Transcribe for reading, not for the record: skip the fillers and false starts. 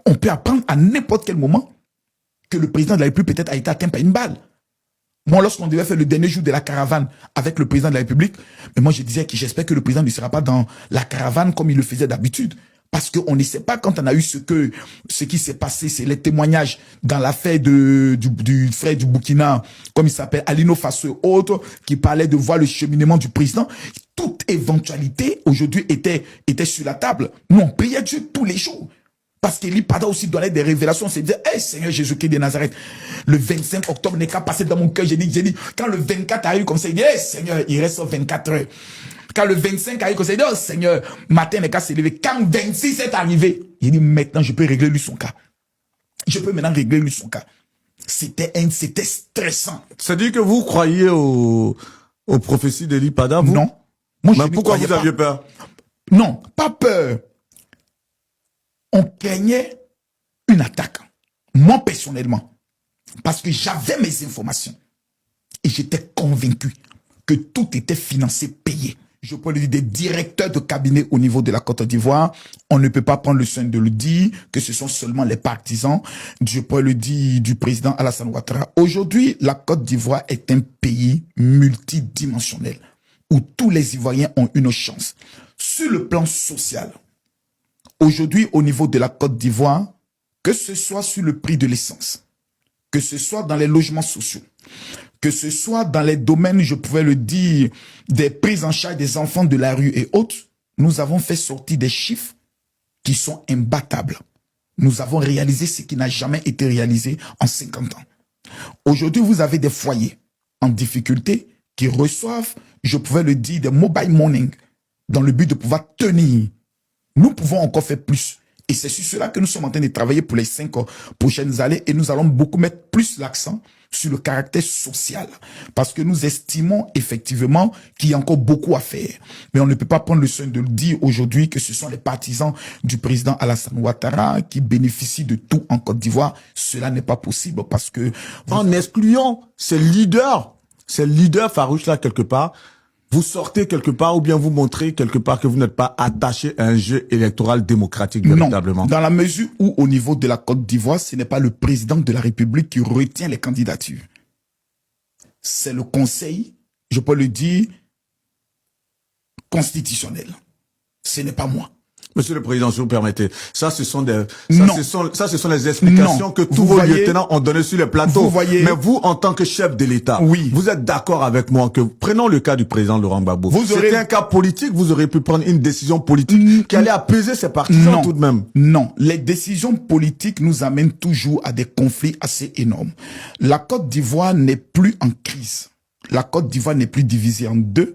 On peut apprendre à n'importe quel moment que le président de la République peut-être a été atteint par une balle. Moi, lorsqu'on devait faire le dernier jour de la caravane avec le président de la République, mais moi je disais que j'espère que le président ne sera pas dans la caravane comme il le faisait d'habitude. Parce qu'on ne sait pas quand on a eu ce qui s'est passé, c'est les témoignages dans l'affaire du frère du Burkina, comme il s'appelle, Alino Faso et autres, qui parlaient de voir le cheminement du président. Toute éventualité, aujourd'hui, était sur la table. Nous, on priait Dieu tous les jours. Parce qu'Eli Pada aussi donnait des révélations. On se disait, hey, Seigneur Jésus-Christ de Nazareth, le 25 octobre n'est qu'à passer dans mon cœur. J'ai dit, quand le 24 arrive comme ça, il dit, hey, Seigneur, il reste 24 heures. Quand le 25 arrive comme ça, il dit, oh, Seigneur, matin n'est qu'à se lever. Quand 26 est arrivé, il dit, maintenant, je peux régler lui son cas. Je peux maintenant régler lui son cas. C'était stressant. C'est-à-dire que vous croyez aux prophéties d'Eli Pada, vous? Non. Moi, mais pourquoi vous aviez peur? Non, pas peur. On craignait une attaque. Moi, personnellement. Parce que j'avais mes informations. Et j'étais convaincu que tout était financé, payé. Je peux le dire, des directeurs de cabinet au niveau de la Côte d'Ivoire. On ne peut pas prendre le soin de le dire, que ce sont seulement les partisans. Je peux le dire du président Alassane Ouattara. Aujourd'hui, la Côte d'Ivoire est un pays multidimensionnel où tous les Ivoiriens ont une chance. Sur le plan social, aujourd'hui, au niveau de la Côte d'Ivoire, que ce soit sur le prix de l'essence, que ce soit dans les logements sociaux, que ce soit dans les domaines, je pouvais le dire, des prises en charge des enfants de la rue et autres, nous avons fait sortir des chiffres qui sont imbattables. Nous avons réalisé ce qui n'a jamais été réalisé en 50 ans. Aujourd'hui, vous avez des foyers en difficulté qui reçoivent, je pouvais le dire, des mobile money dans le but de pouvoir tenir. Nous pouvons encore faire plus. Et c'est sur cela que nous sommes en train de travailler pour les 5 prochaines années et nous allons beaucoup mettre plus l'accent sur le caractère social. Parce que nous estimons effectivement qu'il y a encore beaucoup à faire. Mais on ne peut pas prendre le soin de le dire aujourd'hui que ce sont les partisans du président Alassane Ouattara qui bénéficient de tout en Côte d'Ivoire. Cela n'est pas possible parce que... En excluant ces leaders farouches là quelque part, vous sortez quelque part ou bien vous montrez quelque part que vous n'êtes pas attaché à un jeu électoral démocratique véritablement. Non, dans la mesure où au niveau de la Côte d'Ivoire, ce n'est pas le président de la République qui retient les candidatures. C'est le conseil, je peux le dire, constitutionnel. Ce n'est pas moi. Monsieur le Président, si vous permettez, ça ce sont les explications non. que tous vos lieutenants ont données sur les plateaux. Mais vous, en tant que chef de l'État, oui, vous êtes d'accord avec moi que, prenons le cas du président Laurent Gbagbo. C'était un cas politique, vous aurez pu prendre une décision politique qui allait apaiser ses partisans tout de même. Non, les décisions politiques nous amènent toujours à des conflits assez énormes. La Côte d'Ivoire n'est plus en crise. La Côte d'Ivoire n'est plus divisée en deux.